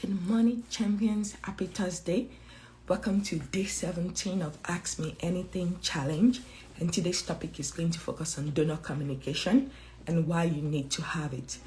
Good morning, champions. Happy Thursday. Welcome to day 17 of Ask Me Anything Challenge. And today's topic is going to focus on donor communication and why you need to have it.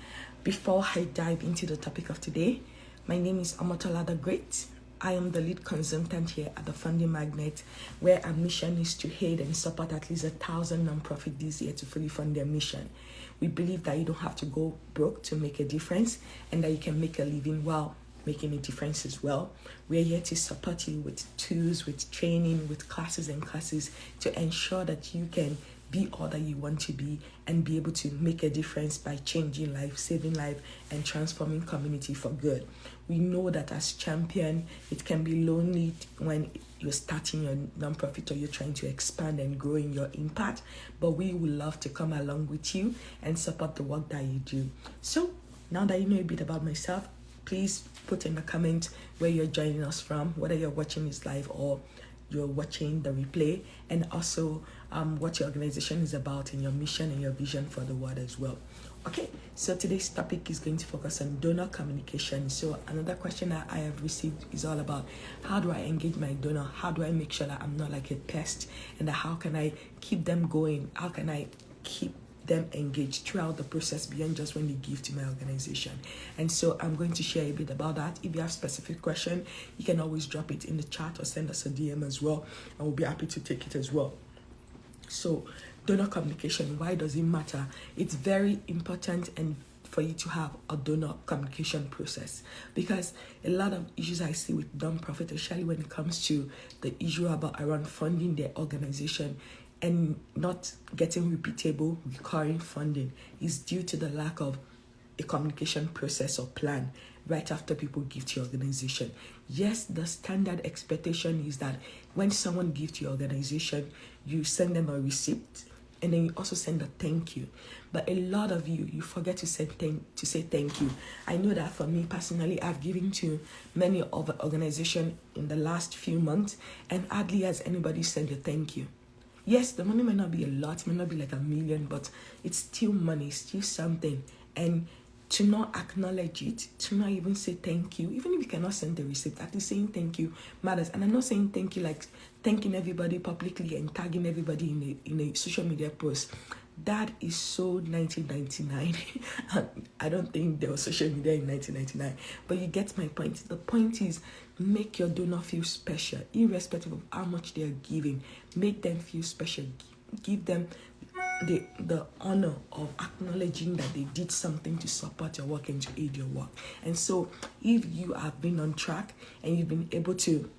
Before I dive into the topic of today, my name is Omotola the Great. I am the lead consultant here at the Funding Magnet, where our mission is to aid and support at least 1,000 nonprofits this year to fully fund their mission. We believe that you don't have to go broke to make a difference and that you can make a living while making a difference as well. We're here to support you with tools, with training, with classes to ensure that you can be all that you want to be and be able to make a difference by changing life, saving life, and transforming community for good. We know that as champion, it can be lonely when you're starting your nonprofit or you're trying to expand and grow in your impact, but we would love to come along with you and support the work that you do. So now that you know a bit about myself, please put in the comment where you're joining us from, whether you're watching this live or you're watching the replay, and also what your organization is about and your mission and your vision for the world as well. Okay, so today's topic is going to focus on donor communication. So another question that I have received is all about how do I engage my donor? How do I make sure that I'm not like a pest? And how can I keep them going? How can I keep them engaged throughout the process beyond just when they give to my organization? And so I'm going to share a bit about that. If you have specific question, you can always drop it in the chat or send us a DM as well, and we'll be happy to take it as well. So donor communication, why does it matter? It's very important and for you to have a donor communication process, because a lot of issues I see with nonprofit, especially when it comes to the issue about around funding their organization and not getting repeatable, recurring funding, is due to the lack of a communication process or plan right after people give to your organization. Yes, the standard expectation is that when someone gives to your organization, you send them a receipt and then you also send a thank you. But a lot of you forget to say thank you. I know that for me personally, I've given to many of the organizations in the last few months, and hardly has anybody sent a thank you. Yes, the money might not be a lot, it might not be like 1 million, but it's still money, it's still something. And to not acknowledge it, to not even say thank you, even if you cannot send the receipt, at least saying thank you matters. And I'm not saying thank you like thanking everybody publicly and tagging everybody in a social media post. That is so 1999. I don't think there was social media in 1999, but you get my point. The point is, make your donor feel special, irrespective of how much they are giving. Make them feel special. Give them the honor of acknowledging that they did something to support your work and to aid your work. And so if you have been on track and you've been able to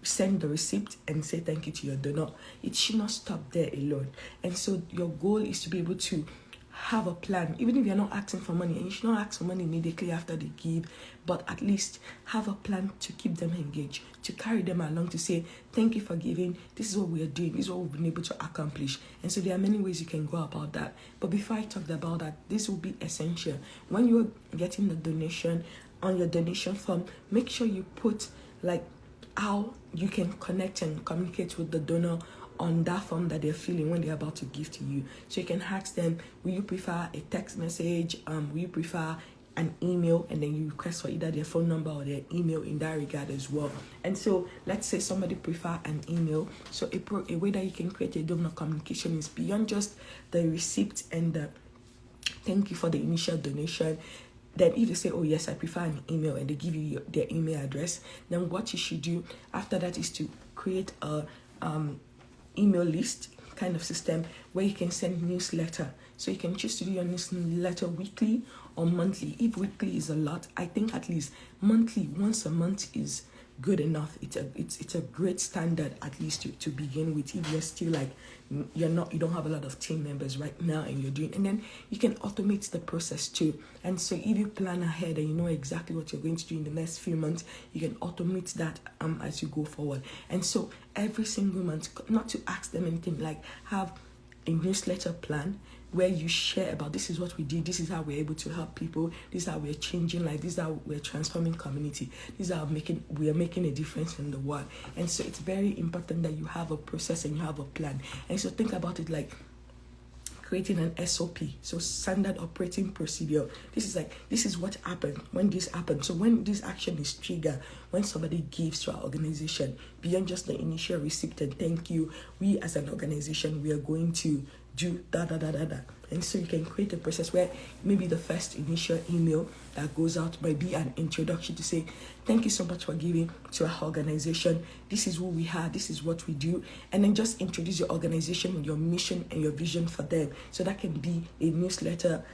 send the receipt and say thank you to your donor, it should not stop there alone. And so your goal is to be able to have a plan, even if you're not asking for money, and you should not ask for money immediately after they give, but at least have a plan to keep them engaged, to carry them along, to say thank you for giving, this is what we are doing, this is what we've been able to accomplish. And so there are many ways you can go about that. But before I talk about that, this will be essential. When you're getting the donation, on your donation form, make sure you put like how you can connect and communicate with the donor on that form that they're filling when they're about to give to you. So you can ask them, will you prefer a text message? Will you prefer an email? And then you request for either their phone number or their email in that regard as well. And so let's say somebody prefer an email. So a way that you can create a donor communication is beyond just the receipt and the thank you for the initial donation. Then if they say, oh yes, I prefer an email, and they give you their email address, then what you should do after that is to create a email list kind of system where you can send newsletter. So you can choose to do your newsletter weekly or monthly. If weekly is a lot, I think at least monthly, once a month is good enough. It's a great standard, at least to begin with. If you're still like you don't have a lot of team members right now and you're doing, and then you can automate the process too. And so if you plan ahead and you know exactly what you're going to do in the next few months, you can automate that as you go forward. And so every single month, not to ask them anything, like have a newsletter plan where you share about this is what we did, this is how we're able to help people, this is how we're changing life, this is how we're transforming community, this is how we are making a difference in the world. And so it's very important that you have a process and you have a plan. And so think about it like creating an SOP, so standard operating procedure. This is what happened when this happened. So when this action is triggered, when somebody gives to our organization, beyond just the initial receipt and thank you, we as an organization, we are going to do da da da da da. And so you can create a process where maybe the first initial email that goes out might be an introduction to say, thank you so much for giving to our organization. This is who we are. This is what we do. And then just introduce your organization and your mission and your vision for them. So that can be a newsletter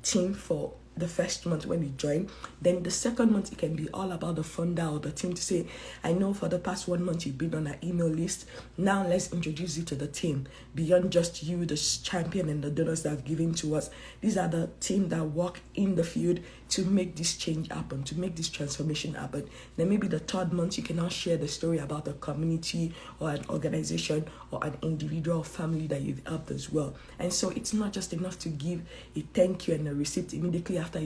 team for the first month when you join. Then the second month, it can be all about the funder or the team to say, I know for the past 1 month you've been on our email list. Now let's introduce you to the team. Beyond just you, the champion and the donors that have given to us. These are the team that work in the field to make this change happen, to make this transformation happen. Then maybe the third month, you can now share the story about a community or an organization or an individual or family that you've helped as well. And so it's not just enough to give a thank you and a receipt immediately after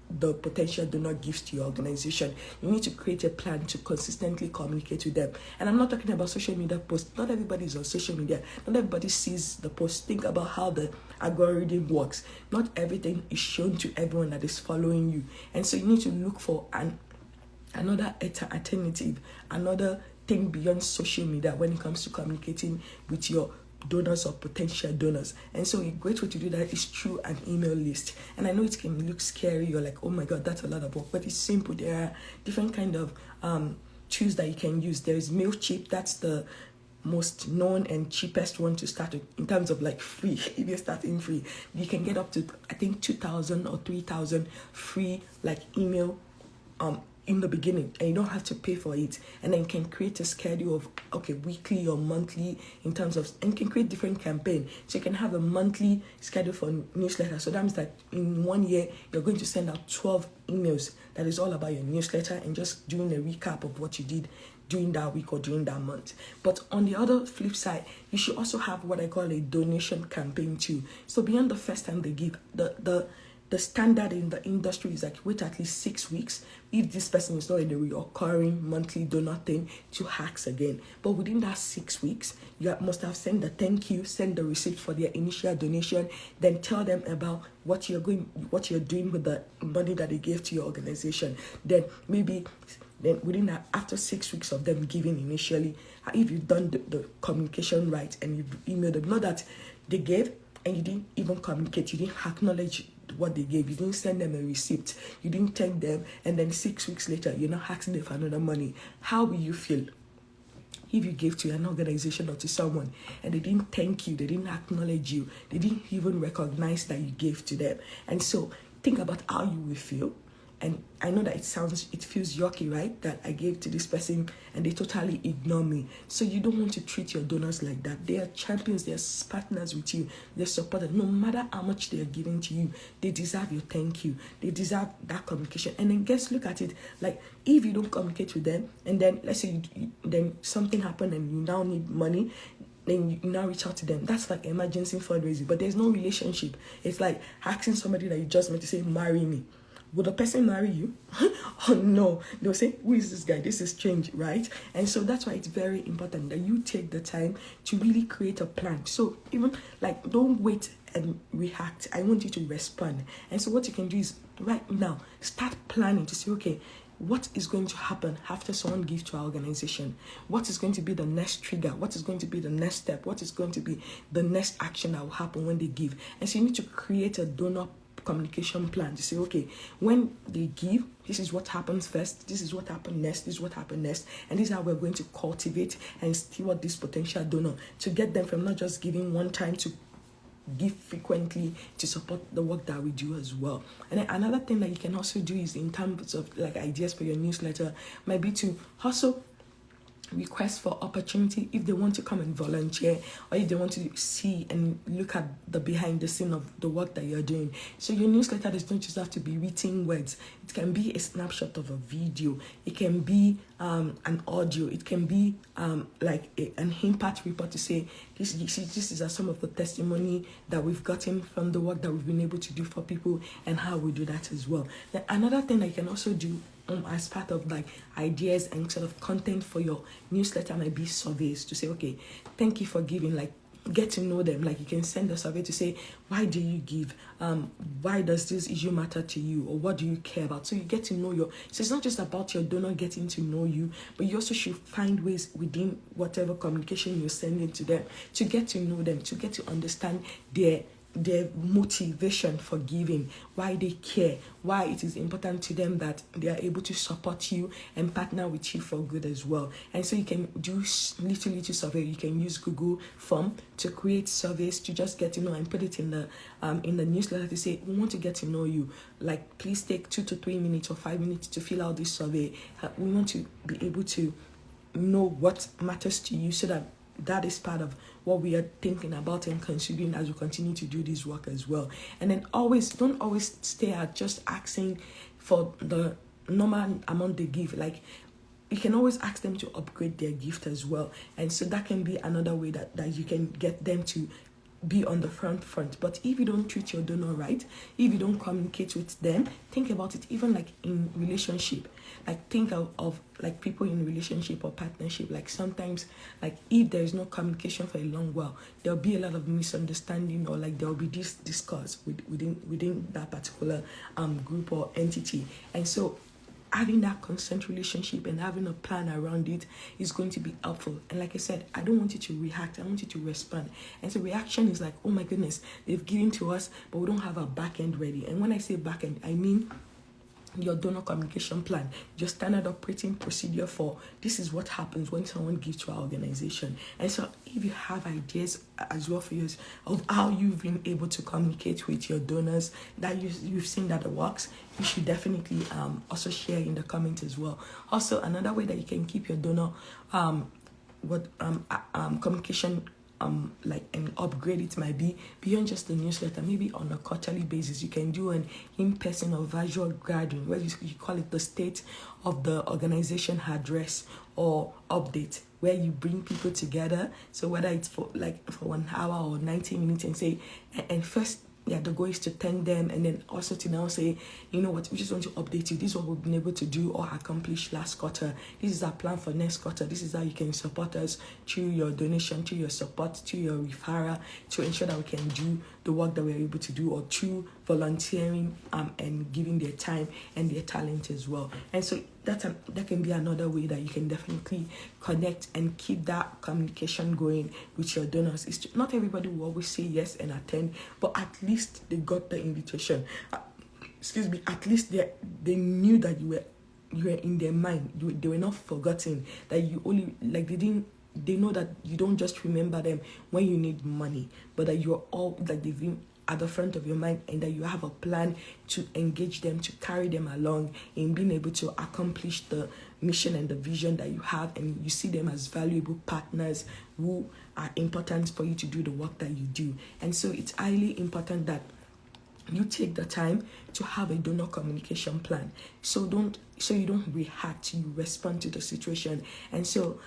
the potential donor gives to your organization. You need to create a plan to consistently communicate with them. And I'm not talking about social media posts. Not everybody is on social media. Not everybody sees the post. Think about how the algorithm works. Not everything is shown to everyone that is following you. And so you need to look for another alternative, another thing beyond social media when it comes to communicating with your donors or potential donors. And so a great way to do that is through an email list. And I know it can look scary. You're like, oh my God, that's a lot of work, but it's simple. There are different kind of tools that you can use. There is Mailchimp. That's the most known and cheapest one to start with in terms of like free. If you're starting free, you can get up to, I think, 2,000 or 3,000 free like email in the beginning, and you don't have to pay for it. And then you can create a schedule of weekly or monthly in terms of, and you can create different campaign. So you can have a monthly schedule for newsletter. So that means that in 1 year you're going to send out 12 emails that is all about your newsletter and just doing a recap of what you did during that week or during that month. But on the other flip side, you should also have what I call a donation campaign too. So beyond the first time they give, the standard in the industry is like wait at least 6 weeks if this person is not in a recurring monthly donor thing to ask again. But within that 6 weeks, you must have sent the thank you, send the receipt for their initial donation, then tell them about what you're doing with the money that they gave to your organization. Then within that, after 6 weeks of them giving initially, if you've done the communication right and you've emailed them, not that they gave and you didn't even communicate, you didn't acknowledge what they gave, you didn't send them a receipt, you didn't thank them, and then 6 weeks later you're not asking them for another money. How will you feel if you gave to an organization or to someone and they didn't thank you, they didn't acknowledge you, they didn't even recognize that you gave to them? And so think about how you will feel. And I know that it feels yucky, right? That I gave to this person and they totally ignore me. So you don't want to treat your donors like that. They are champions, they are partners with you, they're supported. No matter how much they are giving to you, they deserve your thank you. They deserve that communication. And then look at it, like if you don't communicate with them and then let's say then something happened and you now need money, then you now reach out to them. That's like emergency fundraising, but there's no relationship. It's like asking somebody that you just met to say, marry me. Will the person marry you? Oh no. They'll say, who is this guy? This is strange, right? And so that's why it's very important that you take the time to really create a plan. So even like, don't wait and react. I want you to respond. And so what you can do is right now, start planning to say, okay, what is going to happen after someone gives to our organization? What is going to be the next trigger? What is going to be the next step? What is going to be the next action that will happen when they give? And so you need to create a donor communication plan to say, okay, when they give, this is what happens first, this is what happened next, this is what happened next, and this is how we're going to cultivate and steward this potential donor to get them from not just giving one time to give frequently to support the work that we do as well. And then another thing that you can also do is in terms of like ideas for your newsletter might be to also request for opportunity if they want to come and volunteer or if they want to see and look at the behind the scene of the work that you're doing. So your newsletter does not just have to be written words. It can be a snapshot of a video. It can be an audio. It can be like an impact report to say this is some of the testimony that we've gotten from the work that we've been able to do for people and how we do that as well. Then another thing that you can also do as part of like ideas and sort of content for your newsletter might be surveys to say, okay, thank you for giving. Like get to know them. Like you can send a survey to say, why do you give? Why does this issue matter to you? Or what do you care about? So you get to know so it's not just about your donor getting to know you, but you also should find ways within whatever communication you're sending to them to get to know them, to get to understand their motivation for giving, why they care, why it is important to them that they are able to support you and partner with you for good as well. And so you can do little survey. You can use Google Form to create surveys to just get to know and put it in the newsletter to say, we want to get to know you. Like, please take 2 to 3 minutes or 5 minutes to fill out this survey. We want to be able to know what matters to you, so that is part of what we are thinking about and considering as we continue to do this work as well. And then don't always stay at just asking for the normal amount they give. Like, you can always ask them to upgrade their gift as well. And so that can be another way that you can get them to be on the front. But if you don't treat your donor right, if you don't communicate with them, think about it even like in relationship. Like, think of like people in relationship or partnership. Like, sometimes, like, if there is no communication for a long while, there'll be a lot of misunderstanding, or like there'll be this discourse within that particular group or entity. And so having that constant relationship and having a plan around it is going to be helpful. And like I said, I don't want you to react, I want you to respond. And so reaction is like, oh my goodness, they've given to us, but we don't have our back end ready. And when I say back end, I mean your donor communication plan, your standard operating procedure for this is what happens when someone gives to our organization. And so if you have ideas as well for yours of how you've been able to communicate with your donors, that you've seen that it works, you should definitely also share in the comments as well. Also, another way that you can keep your donor communication like an upgrade, it might be beyond just the newsletter. Maybe on a quarterly basis you can do an in-person or virtual gathering where you call it the state of the organization address or update, where you bring people together. So whether it's for 1 hour or 90 minutes, and say, and first, the goal is to thank them, and then also to now say, you know what, we just want to update you. This is what we've been able to do or accomplish last quarter. This is our plan for next quarter. This is how you can support us through your donation, through your support, through your referral, to ensure that we can do the work that we're able to do, or through volunteering and giving their time and their talent as well. And so that can be another way that you can definitely connect and keep that communication going with your donors. Not everybody will always say yes and attend, but at least they got the invitation. At least they knew that you were in their mind. They were not forgotten. That you only they know that you don't just remember them when you need money, but that you're all that they've been at the front of your mind, and that you have a plan to engage them, to carry them along in being able to accomplish the mission and the vision that you have, and you see them as valuable partners who are important for you to do the work that you do. And so it's highly important that you take the time to have a donor communication plan. So you don't react, you respond to the situation. And so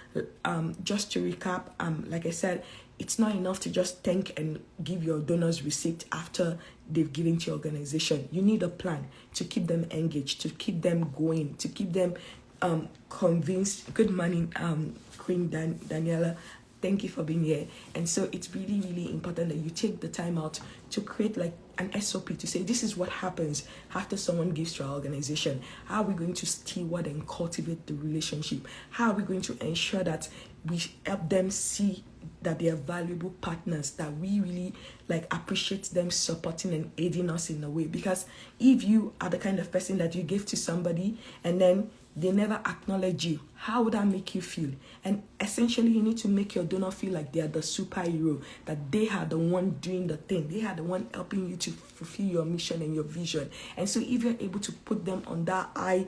just to recap, like I said, it's not enough to just thank and give your donors receipt after they've given to your organization. You need a plan to keep them engaged, to keep them going, to keep them convinced. Good morning, Queen Daniela. Thank you for being here. And so it's really, really important that you take the time out to create like an SOP to say, this is what happens after someone gives to our organization. How are we going to steward and cultivate the relationship? How are we going to ensure that we help them see that they are valuable partners, that we really appreciate them supporting and aiding us in a way? Because if you are the kind of person that you give to somebody and then they never acknowledge you, how would that make you feel? And essentially, you need to make your donor feel like they are the superhero, that they are the one doing the thing. They are the one helping you to fulfill your mission and your vision. And so if you're able to put them on that high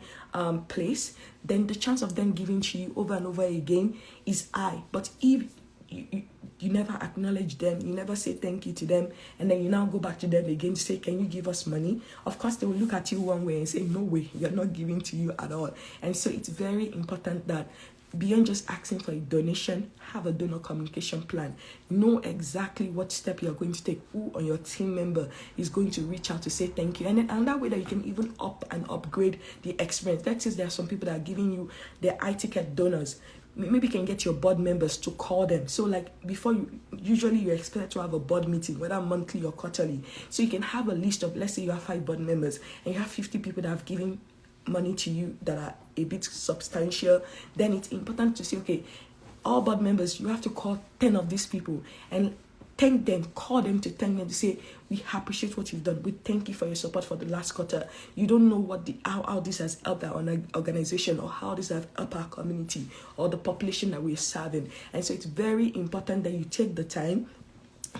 place, then the chance of them giving to you over and over again is high. But if you never acknowledge them, you never say thank you to them, and then you now go back to them again to say, can you give us money? Of course, they will look at you one way and say, no way, you're not giving to you at all. And so it's very important that beyond just asking for a donation, have a donor communication plan. Know exactly what step you're going to take, who on your team member is going to reach out to say thank you. And then another way that you can even up and upgrade the experience. That is, there are some people that are giving you their high-ticket donors. maybe you can get your board members to call them. So like before usually you're expected to have a board meeting, whether monthly or quarterly. So you can have a list of, let's say you have 5 board members and you have 50 people that have given money to you that are a bit substantial. Then it's important to say, okay, all board members, you have to call 10 of these people and thank them, call them to thank them, to say, we appreciate what you've done. We thank you for your support for the last quarter. You don't know what how this has helped our organization, or how this has helped our community or the population that we're serving. And so it's very important that you take the time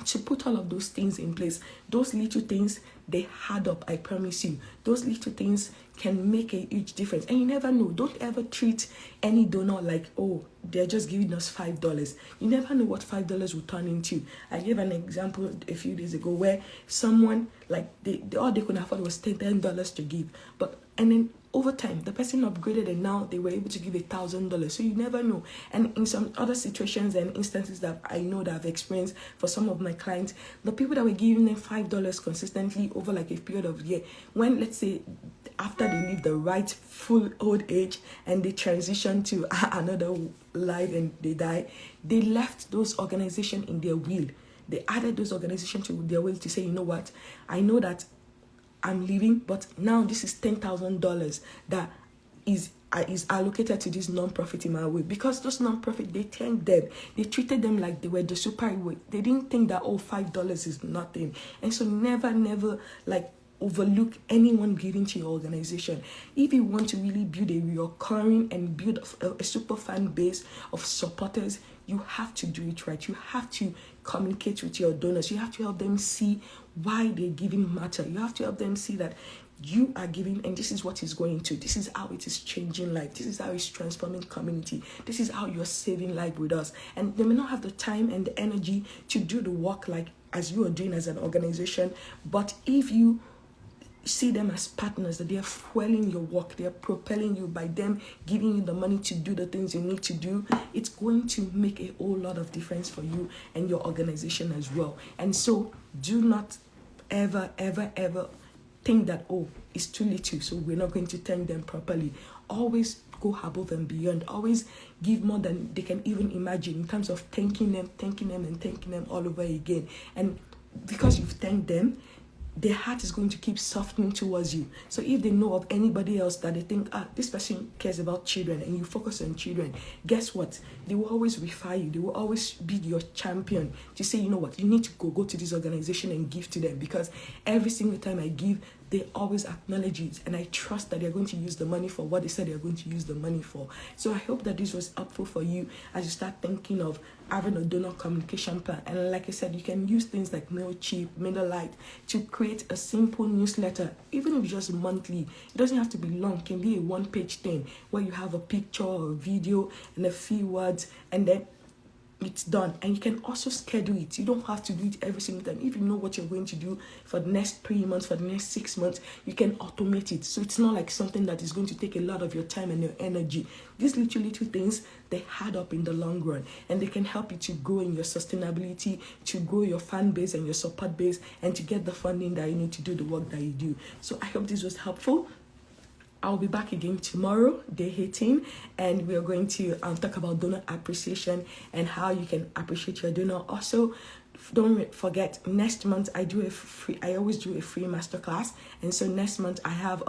to put all of those things in place. Those little things, they add up, I promise you. Those little things can make a huge difference. And you never know. Don't ever treat any donor like, oh, they're just giving us $5. You never know what $5 will turn into. I gave an example a few days ago where someone, like, they all they could afford was $10 to give. And then over time, the person upgraded and now they were able to give $1,000. So you never know. And in some other situations and instances that I know that I've experienced for some of my clients, the people that were giving them $5 consistently over like a period of year, when, let's say, after they leave the right full old age and they transition to another life and they die, they left those organizations in their will. They added those organizations to their will to say, you know what, I know that I'm leaving, but now this is $10,000 that is allocated to this non-profit in my way. Because those non-profit, they thanked them. They treated them like they were the superhero. They didn't think that, oh, $5 is nothing. And so never, like, overlook anyone giving to your organization. If you want to really build a recurring and build a super fan base of supporters, you have to do it right. You have to communicate with your donors. You have to help them see why they're giving matter. You have to help them see that you are giving, and this is what is going to. This is how it is changing life. This is how it's transforming community. This is how you're saving life with us. And they may not have the time and the energy to do the work like as you are doing as an organization. But if you see them as partners, that they are fueling your work, they are propelling you by them giving you the money to do the things you need to do, it's going to make a whole lot of difference for you and your organization as well. And so do not ever think that, oh, it's too little, so we're not going to thank them properly. Always go above and beyond. Always give more than they can even imagine in terms of thanking them all over again. And because you've thanked them, their heart is going to keep softening towards you. So if they know of anybody else that they think, this person cares about children, and you focus on children, guess what? They will always refer you. They will always be your champion to say, you know what, you need to go to this organization and give to them, because every single time I give, they always acknowledge it, and I trust that they're going to use the money for what they said they're going to use the money for. So I hope that this was helpful for you as you start thinking of having a donor communication plan. And like I said, you can use things like Mailchimp, MailerLite to create a simple newsletter, even if it's just monthly. It doesn't have to be long. It can be a one-page thing where you have a picture or a video and a few words, and then it's done. And you can also schedule it. You don't have to do it every single time. If you know what you're going to do for the next 3 months, for the next 6 months, you can automate it. So it's not like something that is going to take a lot of your time and your energy. These little things, they add up in the long run, and they can help you to grow in your sustainability, to grow your fan base and your support base, and to get the funding that you need to do the work that you do. So I hope this was helpful. I'll be back again tomorrow, day 18, and we are going to talk about donor appreciation and how you can appreciate your donor. Also, don't forget, next month I always do a free masterclass, and so next month I have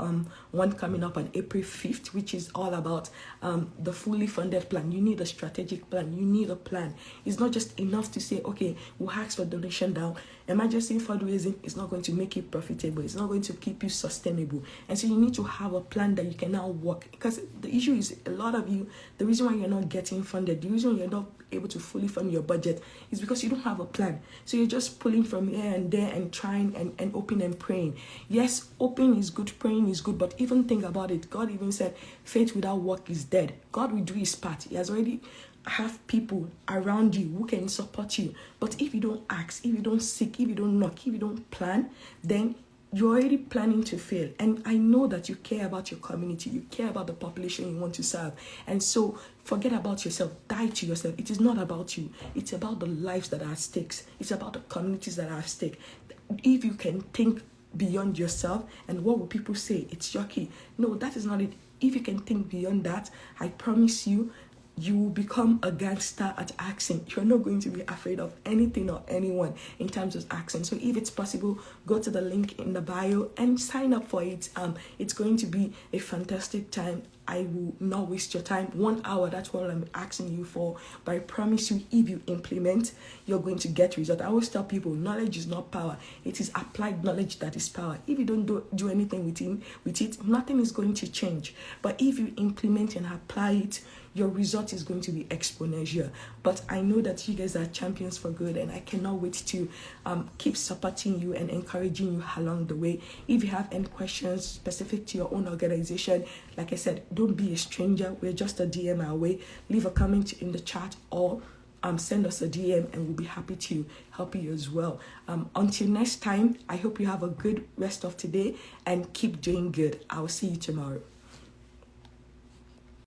one coming up on April 5th, which is all about the fully funded plan. You need a strategic plan. You need a plan. It's not just enough to say, okay, we'll ask for donation down. Emergency fundraising is not going to make you profitable. It's not going to keep you sustainable. And so you need to have a plan that you can now work. Because the issue is, a lot of you, the reason why you're not getting funded, the reason you're not able to fully fund your budget is because you don't have a plan. So you're just pulling from here and there and trying and hoping and praying. Yes, hoping is good, praying is good, but even think about it. God even said faith without work is dead. God will do his part. He has already have people around you who can support you. But if you don't ask, if you don't seek, if you don't knock, if you don't plan, then you're already planning to fail. And I know that you care about your community. You care about the population you want to serve. And so forget about yourself. Die to yourself. It is not about you. It's about the lives that are at stake. It's about the communities that are at stake. If you can think beyond yourself and what will people say, it's your key. No, that is not it. If you can think beyond that, I promise you, you will become a gangster at asking. You're not going to be afraid of anything or anyone in terms of asking. So if it's possible, go to the link in the bio and sign up for it. It's going to be a fantastic time. I will not waste your time. 1 hour, that's what I'm asking you for. But I promise you, if you implement, you're going to get results. I always tell people, knowledge is not power. It is applied knowledge that is power. If you don't do anything with it, nothing is going to change. But if you implement and apply it, your result is going to be exponential. But I know that you guys are champions for good, and I cannot wait to keep supporting you and encouraging you along the way. If you have any questions specific to your own organization, like I said, don't be a stranger. We're just a DM away. Leave a comment in the chat or send us a DM, and we'll be happy to help you as well. Until next time, I hope you have a good rest of today and keep doing good. I'll see you tomorrow.